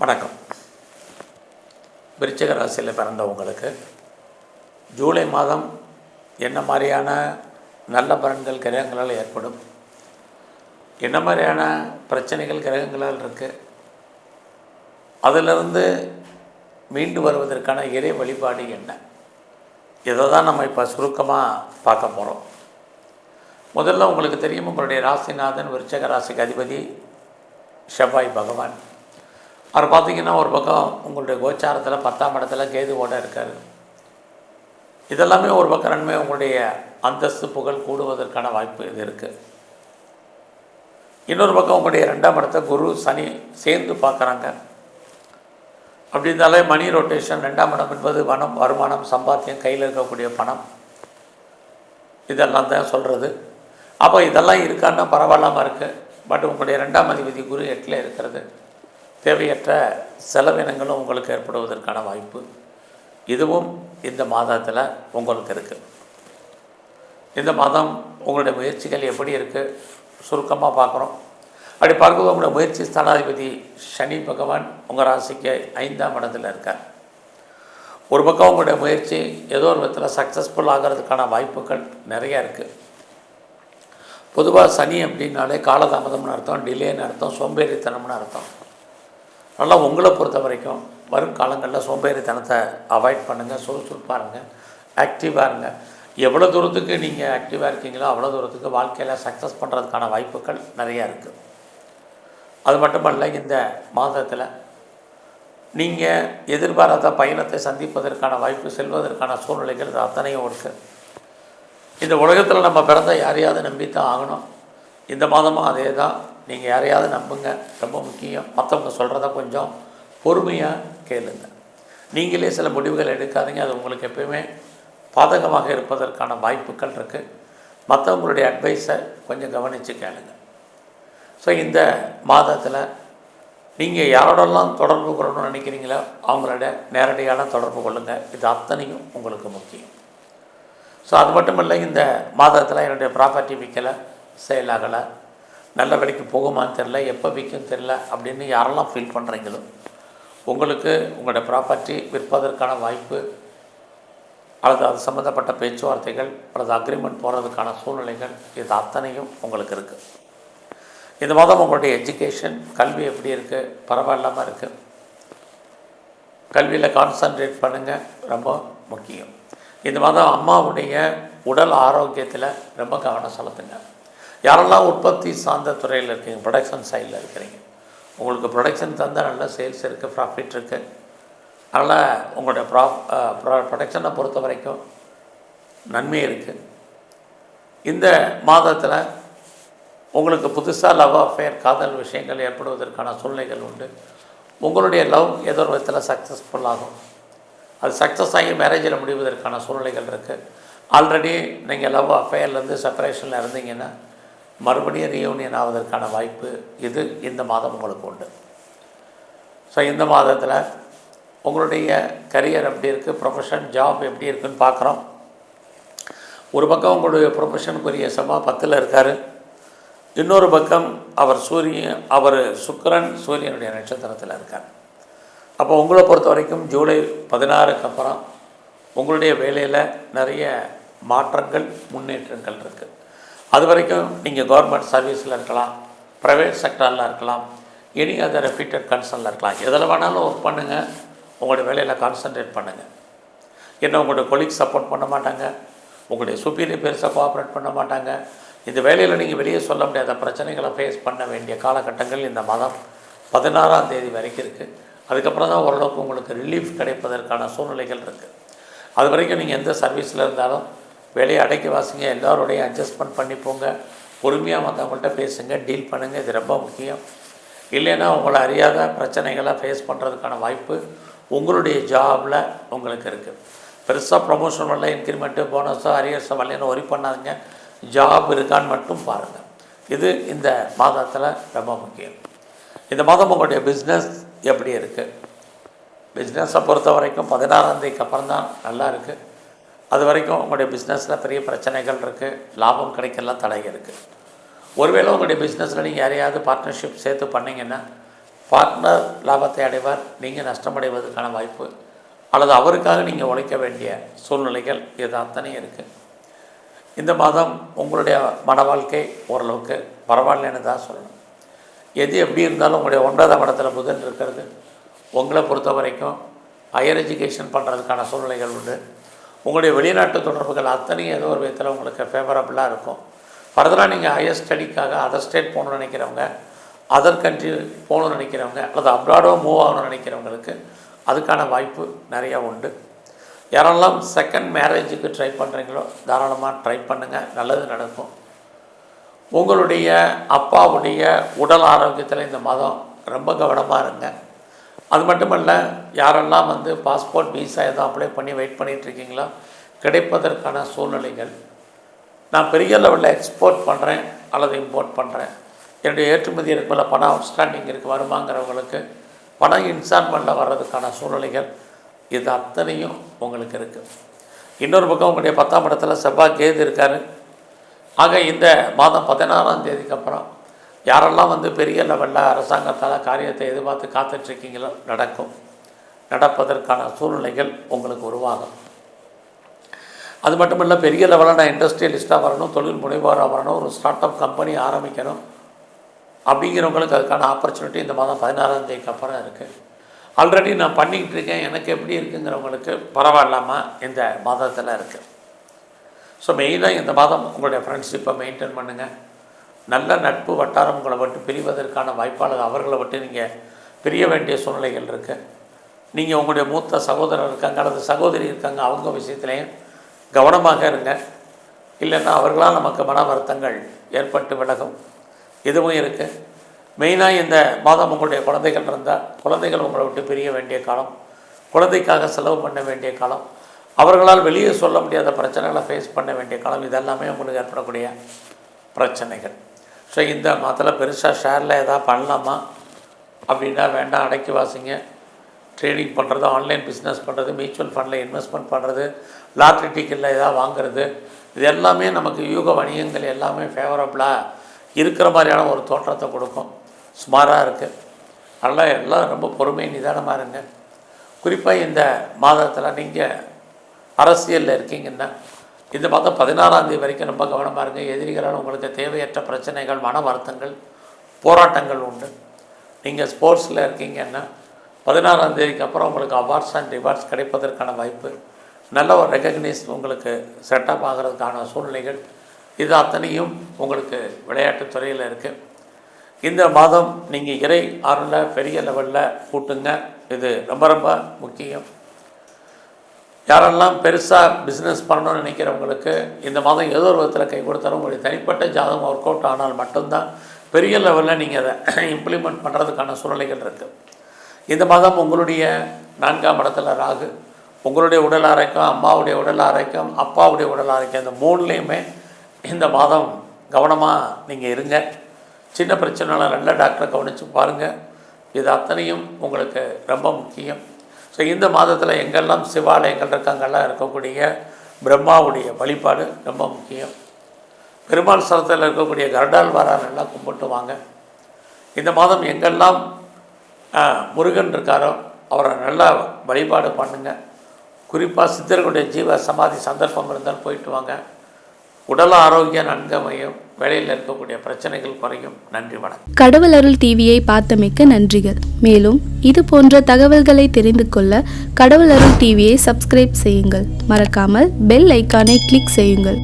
வணக்கம். விருச்சிக ராசியில் பிறந்தவங்களுக்கு ஜூலை மாதம் என்ன மாதிரியான நல்ல பலன்கள் கிரகங்களால் ஏற்படும், என்ன மாதிரியான பிரச்சனைகள் கிரகங்களால் இருக்குது, அதிலிருந்து மீண்டு வருவதற்கான இறை வழிபாடு என்ன, இதை தான் நம்ம இப்போ சுருக்கமாக பார்க்க போகிறோம். முதல்ல உங்களுக்கு தெரியும், உங்களுடைய ராசிநாதன் விருச்சிக ராசிக்கு அதிபதி செவ்வாய் பகவான். அவர் பார்த்திங்கன்னா ஒரு பக்கம் உங்களுடைய கோச்சாரத்தில் 10ஆம் இடத்துல கேதுவோடு இருக்கார். இதெல்லாமே ஒரு பக்கம் நன்மை, உங்களுடைய அந்தஸ்து புகழ் கூடுவதற்கான வாய்ப்பு இது இருக்குது. இன்னொரு பக்கம் உங்களுடைய 2ஆம் இடத்தை குரு சனி சேர்ந்து பார்க்குறாங்க. அப்படி இருந்தாலே மணி ரொட்டேஷன் 2ஆம் இடம் என்பது வருமானம், சம்பாத்தியம், கையில் இருக்கக்கூடிய பணம், இதெல்லாம் தான் சொல்கிறது. அப்போ இதெல்லாம் இருக்கான்னா பரவாயில்லாமல் இருக்குது. பட் உங்களுடைய 2ஆம் அதிபதி குரு 8ல் இருக்கிறது. தேவையற்ற செலவினங்களும் உங்களுக்கு ஏற்படுவதற்கான வாய்ப்பு இதுவும் இந்த மாதத்தில் உங்களுக்கு இருக்குது. இந்த மாதம் உங்களுடைய முயற்சிகள் எப்படி இருக்குது சுருக்கமாக பார்க்குறோம். அப்படி பார்க்கும்போது உங்களுடைய முயற்சி ஸ்தானாதிபதி சனி பகவான் உங்கள் ராசிக்கு 5ஆம் இடத்துல இருக்கார். ஒரு பக்கம் உங்களுடைய முயற்சி ஏதோ ஒரு விதத்தில் சக்ஸஸ்ஃபுல் ஆகிறதுக்கான வாய்ப்புகள் நிறையா இருக்குது. பொதுவாக சனி அப்படின்னாலே காலதாமதம்னு அர்த்தம், டிலேன்னு அர்த்தம், சோம்பேறித்தனம்னு அர்த்தம். நல்லா உங்களை பொறுத்த வரைக்கும் வரும் காலங்களில் சோம்பேறித்தனத்தை அவாய்ட் பண்ணுங்கள், சுறுசுறுப்பாக இருங்க, ஆக்டிவாக இருங்க. எவ்வளோ தூரத்துக்கு நீங்கள் ஆக்டிவாக இருக்கீங்களோ அவ்வளோ தூரத்துக்கு வாழ்க்கையில் சக்ஸஸ் பண்ணுறதுக்கான வாய்ப்புகள் நிறையா இருக்குது. அது மட்டுமல்ல, இந்த மாதத்தில் நீங்கள் எதிர்பாராத பயணத்தை சந்திப்பதற்கான வாய்ப்பு, செல்வதற்கான சூழ்நிலைகள் இது அத்தனையும் இருக்குது. இந்த உலகத்தில் நம்ம பிறந்த யாரையாவது நம்பித்தான் ஆகணும். இந்த மாதமும் அதே தான். நீங்கள் யாரையாவது நம்புங்க, ரொம்ப முக்கியம். மற்றவங்க சொல்கிறத கொஞ்சம் பொறுமையாக கேளுங்க. நீங்களே சில முடிவுகள் எடுக்காதீங்க, அது உங்களுக்கு எப்பயுமே பாதகமாக இருப்பதற்கான வாய்ப்புகள் இருக்குது. மற்றவங்களுடைய அட்வைஸை கொஞ்சம் கவனித்து கேளுங்க. ஸோ இந்த மாதத்தில் நீங்கள் யாரோடலாம் தொடர்பு கொள்ளணும்னு நினைக்கிறீங்களோ அவங்களோட நேரடியான தொடர்பு கொள்ளுங்கள். இது அத்தனையும் உங்களுக்கு முக்கியம். ஸோ அது மட்டும் இல்லை, இந்த மாதத்தில் என்னுடைய ப்ராப்பர்ட்டி விற்கலை, சேல் ஆகலை, நல்ல விலைக்கு போகுமான்னு தெரில, எப்போ விற்கும் தெரில அப்படின்னு யாரெல்லாம் ஃபீல் பண்ணுறீங்களோ உங்களுக்கு உங்களுடைய ப்ராப்பர்ட்டி விற்பதற்கான வாய்ப்பு அல்லது அது சம்மந்தப்பட்ட பேச்சுவார்த்தைகள் அல்லது அக்ரிமெண்ட் போகிறதுக்கான சூழ்நிலைகள் இது அத்தனையும் உங்களுக்கு இருக்குது. இந்த மாதம் உங்களுடைய எஜுகேஷன், கல்வி எப்படி இருக்குது, பரவாயில்லாமல் இருக்குது. கல்வியில் கான்சன்ட்ரேட் பண்ணுங்கள், ரொம்ப முக்கியம். இந்த மாதம் அம்மாவுடைய உடல் ஆரோக்கியத்தில் ரொம்ப கவனம் செலுத்துங்க. யாரெல்லாம் உற்பத்தி சார்ந்த துறையில் இருக்கீங்க, ப்ரொடக்ஷன் சைடில் இருக்கிறீங்க, உங்களுக்கு ப்ரொடக்ஷன் தந்தால் நல்ல சேல்ஸ் இருக்குது, ப்ராஃபிட் இருக்குது. அதனால் உங்களுடைய ப்ரொடக்ஷனை பொறுத்த வரைக்கும் நன்மை இருக்குது. இந்த மாதத்தில் உங்களுக்கு புதுசாக லவ் அஃபேர், காதல் விஷயங்கள் ஏற்படுவதற்கான சூழ்நிலைகள் உண்டு. உங்களுடைய லவ் ஏதோ ஒரு விதத்தில் சக்ஸஸ்ஃபுல் ஆகும். அது சக்ஸஸ் ஆகி மேரேஜில் முடிவதற்கான சூழ்நிலைகள் இருக்குது. ஆல்ரெடி நீங்கள் லவ் அஃபேர்லேருந்து செப்பரேஷனில் இருந்தீங்கன்னா மறுபடியும் ரீயூனியன் ஆவதற்கான வாய்ப்பு இது இந்த மாதம் உங்களுக்கு உண்டு. ஸோ இந்த மாதத்தில் உங்களுடைய கரியர் எப்படி இருக்குது, ப்ரொஃபஷன், ஜாப் எப்படி இருக்குதுன்னு பார்க்குறோம். ஒரு பக்கம் உங்களுடைய ப்ரொஃபஷனுக்குரிய செவ்வாய் 10ல் இருக்கார். இன்னொரு பக்கம் அவர் சுக்கிரன் சூரியனுடைய நட்சத்திரத்தில் இருக்கார். அப்போ உங்களை பொறுத்த வரைக்கும் ஜூலை 16க்கு அப்புறம் உங்களுடைய வேலையில் நிறைய மாற்றங்கள், முன்னேற்றங்கள் இருக்குது. அது வரைக்கும் நீங்கள் கவர்மெண்ட் சர்வீஸில் இருக்கலாம், ப்ரைவேட் செக்டரில் இருக்கலாம், எனி அதர் ரெப்யூட்டட் கன்சர்னில் இருக்கலாம். எதில் வேணாலும் ஒர்க் பண்ணுங்கள், உங்களுடைய வேலையில் கான்சன்ட்ரேட் பண்ணுங்கள். ஏன்னா உங்களுடைய கொலீக்ஸ் சப்போர்ட் பண்ண மாட்டாங்க, உங்களுடைய சுப்பீரியர் பெருசாக கோஆப்ரேட் பண்ண மாட்டாங்க. இந்த வேலையில் நீங்கள் வெளியே சொல்ல முடியாத பிரச்சனைகளை ஃபேஸ் பண்ண வேண்டிய காலகட்டங்கள் இந்த மாதம் 16ஆம் தேதி வரைக்கும் இருக்குது. அதுக்கப்புறம் தான் ஓரளவுக்கு உங்களுக்கு ரிலீஃப் கிடைப்பதற்கான சூழ்நிலைகள் இருக்குது. அது வரைக்கும் நீங்கள் எந்த சர்வீஸில் இருந்தாலும் வேலையை அடக்கி வாசிங்க, எல்லோருடைய அட்ஜஸ்ட்மெண்ட் பண்ணி போங்க, பொறுமையாக மற்றவங்கள்ட்ட பேசுங்க, டீல் பண்ணுங்கள். இது ரொம்ப முக்கியம். இல்லைன்னா உங்களை அறியாத பிரச்சனைகளை ஃபேஸ் பண்ணுறதுக்கான வாய்ப்பு உங்களுடைய ஜாபில் உங்களுக்கு இருக்குது. பெருசாக ப்ரொமோஷன் வரல, இன்க்ரிமெண்ட்டு, போனஸோ, அரியர்ஸோ வரலன்னு ஒரி பண்ணாதீங்க. ஜாப் இருக்கான்னு மட்டும் பாருங்கள். இது இந்த மாதத்தில் ரொம்ப முக்கியம். இந்த மாதம் உங்களுடைய பிஸ்னஸ் எப்படி இருக்குது? பிஸ்னஸை பொறுத்த வரைக்கும் 16ஆம் தேதிக்கு அப்புறம் தான் நல்லா இருக்குது. அது வரைக்கும் உங்களுடைய பிஸ்னஸில் பெரிய பிரச்சனைகள் இருக்குது, லாபம் கிடைக்கலாம் தடை இருக்குது. ஒருவேளை உங்களுடைய பிஸ்னஸில் நீங்கள் யாரையாவது பார்ட்னர்ஷிப் சேர்த்து பண்ணிங்கன்னா பார்ட்னர் லாபத்தை அடைவார், நீங்கள் நஷ்டமடைவதற்கான வாய்ப்பு, அல்லது அவருக்காக நீங்கள் உழைக்க வேண்டிய சூழ்நிலைகள் இது அத்தனையும் இருக்குது. இந்த மாதம் உங்களுடைய மன வாழ்க்கை ஓரளவுக்கு பரவாயில்லைன்னு தான் சொல்லணும். எது எப்படி இருந்தாலும் உங்களுடைய 9ஆம் இடத்துல புதன் இருக்கிறது உங்களை பொறுத்த வரைக்கும் ஹையர் எஜுகேஷன் பண்ணுறதுக்கான சூழ்நிலைகள் உண்டு. உங்களுடைய வெளிநாட்டு தொடர்புகள் அத்தனையும் ஏதோ ஒரு விதத்தில் உங்களுக்கு ஃபேவரபுளாக இருக்கும். ஃபர்தராக நீங்கள் ஹையர் ஸ்டடிக்காக அதர் ஸ்டேட் போகணுன்னு நினைக்கிறவங்க, அதர் கண்ட்ரி போகணுன்னு நினைக்கிறவங்க, அல்லது அப்ராடோ மூவ் ஆகணும்னு நினைக்கிறவங்களுக்கு அதுக்கான வாய்ப்பு நிறையா உண்டு. யாரெல்லாம் செகண்ட் மேரேஜுக்கு ட்ரை பண்ணுறீங்களோ தாராளமாக ட்ரை பண்ணுங்கள், நல்லது நடக்கும். உங்களுடைய அப்பாவுடைய உடல் ஆரோக்கியத்தில் இந்த மாதம் ரொம்ப கவனமாக இருங்க. அது மட்டுமல்ல, யாரெல்லாம் பாஸ்போர்ட் விசா எதுவும் அப்ளை பண்ணி வெயிட் பண்ணிகிட்ருக்கீங்களோ கிடைப்பதற்கான சூழ்நிலைகள், நான் பெரிய லெவலில் எக்ஸ்போர்ட் பண்ணுறேன் அல்லது இம்போர்ட் பண்ணுறேன், என்னுடைய ஏற்றுமதி இருக்குல்ல பணம் அவுட்ஸ்டாண்டிங் இருக்குது வருமாங்கிறவங்களுக்கு பணம் இன்ஸ்டால்மெண்ட்டில் வர்றதுக்கான சூழ்நிலைகள் இது அத்தனையும் உங்களுக்கு இருக்குது. இன்னொரு பக்கம் உங்களுடைய 10ஆம் இடத்துல செவ்வாய் கேது இருக்கார். ஆக இந்த மாதம் 16ஆம் தேதிக்கு அப்புறம் யாரெல்லாம் பெரிய லெவலில் அரசாங்கத்தால் காரியத்தை எதிர்பார்த்து காத்துட்ருக்கீங்களோ நடக்கும், நடப்பதற்கான சூழ்நிலைகள் உங்களுக்கு உருவாகும். அது மட்டும் இல்லை, பெரிய லெவலில் நான் இண்டஸ்ட்ரியலிஸ்ட்டாக வரணும், தொழில் முனைவோராக வரணும், ஒரு ஸ்டார்ட் அப் கம்பெனி ஆரம்பிக்கணும் அப்படிங்கிறவங்களுக்கு அதுக்கான ஆப்பர்ச்சுனிட்டி இந்த மாதம் 16ஆம் தேதிக்கு அப்புறம் இருக்குது. ஆல்ரெடி நான் பண்ணிக்கிட்டு இருக்கேன், எனக்கு எப்படி இருக்குங்கிறவங்களுக்கு பரவாயில்லாமல் இந்த மாதத்தில் இருக்குது. ஸோ மெயினாக இந்த மாதம் உங்களுடைய ஃப்ரெண்ட்ஷிப்பை மெயின்டைன் பண்ணுங்கள். நல்ல நட்பு வட்டாரம் உங்களை விட்டு பிரிவதற்கான வாய்ப்பாளர், அவர்களை விட்டு நீங்கள் பிரிய வேண்டிய சூழ்நிலைகள் இருக்குது. நீங்கள் உங்களுடைய மூத்த சகோதரர் இருக்காங்க அல்லது சகோதரி இருக்காங்க, அவங்க விஷயத்துலேயும் கவனமாக இருங்க. இல்லைன்னா அவர்களால் நமக்கு மன வருத்தங்கள் ஏற்பட்டு விலகும், இதுவும் இருக்குது. மெயினாக இந்த மாதம் உங்களுடைய குழந்தைகள் இருந்தால் குழந்தைகள் உங்களை விட்டு பிரிய வேண்டிய காலம், குழந்தைக்காக செலவு பண்ண வேண்டிய காலம், அவர்களால் வெளியே சொல்ல முடியாத பிரச்சனைகளை ஃபேஸ் பண்ண வேண்டிய காலம், இதெல்லாமே உங்களுக்கு ஏற்படக்கூடிய பிரச்சனைகள். ஸோ இந்த மாதத்தில் பெருசாக ஷேரில் எதாவது பண்ணலாமா அப்படின்னா வேண்டாம், அடக்கி வாசிங்க. ட்ரேடிங் பண்ணுறது, ஆன்லைன் பிஸ்னஸ் பண்ணுறது, மியூச்சுவல் ஃபண்டில் இன்வெஸ்ட்மெண்ட் பண்ணுறது, லாட்ரி டிக்கெட்டில் எதாவது வாங்குறது, இது எல்லாமே நமக்கு யூக வணிகங்கள் எல்லாமே ஃபேவரபுளாக இருக்கிற மாதிரியான ஒரு தோற்றத்தை கொடுக்கும். சுமாராக இருக்குது. அதனால் எல்லாம் ரொம்ப பொறுமை நிதானமாக இருங்க. குறிப்பாக இந்த மாதத்தில் நீங்கள் அரசியலில் இருக்கீங்கன்னா இந்த மாதம் 16ஆம் தேதி வரைக்கும் ரொம்ப கவனமாக இருங்க. எதிரிகளால் உங்களுக்கு தேவையற்ற பிரச்சனைகள், மன வருத்தங்கள், போராட்டங்கள் உண்டு. நீங்கள் ஸ்போர்ட்ஸில் இருக்கீங்கன்னா 16ஆம் தேதிக்கு அப்புறம் உங்களுக்கு அவார்ட்ஸ் அண்ட் ரிவார்ட்ஸ் கிடைப்பதற்கான வாய்ப்பு, நல்ல ஒரு ரெகக்னைஸ் உங்களுக்கு செட்டப் ஆகிறதுக்கான சூழ்நிலைகள், இது அத்தனையும் உங்களுக்கு விளையாட்டுத் துறையில் இருக்குது. இந்த மாதம் நீங்கள் இறை அருளில் பெரிய லெவலில் கூட்டுங்க, இது ரொம்ப ரொம்ப முக்கியம். யாரெல்லாம் பெருசாக பிஸ்னஸ் பண்ணணும்னு நினைக்கிறவங்களுக்கு இந்த மாதம் ஏதோ ஒரு விதத்தில் கை கொடுத்தாலும் உங்களுடைய தனிப்பட்ட ஜாதகம் ஒர்க் அவுட் ஆனால் மட்டும்தான் பெரிய லெவலில் நீங்கள் அதை இம்ப்ளிமெண்ட் பண்ணுறதுக்கான சூழ்நிலைகள் இருக்குது. இந்த மாதம் உங்களுடைய 4ஆம் இடத்துல ராகு, உங்களுடைய உடல் ஆரோக்கியம், அம்மாவுடைய உடல் ஆரோக்கியம், அப்பாவுடைய உடல் ஆரோக்கியம், இந்த 3லேயுமே இந்த மாதம் கவனமாக நீங்கள் இருங்க. சின்ன பிரச்சனைலாம் நல்ல டாக்டரை கவனித்து பாருங்கள், இது அத்தனையும் உங்களுக்கு ரொம்ப முக்கியம். ஸோ இந்த மாதத்தில் எங்கெல்லாம் சிவாலயங்கள் இருக்காங்கெல்லாம் இருக்கக்கூடிய பிரம்மாவுடைய வழிபாடு ரொம்ப முக்கியம். பெருமாள் ஸ்தலத்தில் இருக்கக்கூடிய கருடாழ்வாரா நல்லா கும்பிட்டு வாங்க. இந்த மாதம் எங்கெல்லாம் முருகன் இருக்காரோ அவரை நல்லா வழிபாடு பண்ணுங்கள். குறிப்பாக சித்தர்களுடைய ஜீவ சமாதி சந்தர்ப்பம் இருந்தால் போயிட்டு வாங்க. உடல் ஆரோக்கியம் நன்கமையும், வேலையில் இருக்கக்கூடிய பிரச்சனைகள் குறையும். நன்றி, வணக்கம். கடவுள் அருள் டிவியை பார்த்தமைக்கு நன்றிகள். மேலும் இது போன்ற தகவல்களை தெரிந்து கொள்ள கடவுள் அருள் டிவியை சப்ஸ்கிரைப் செய்யுங்கள். மறக்காமல் பெல் ஐக்கானை கிளிக் செய்யுங்கள்.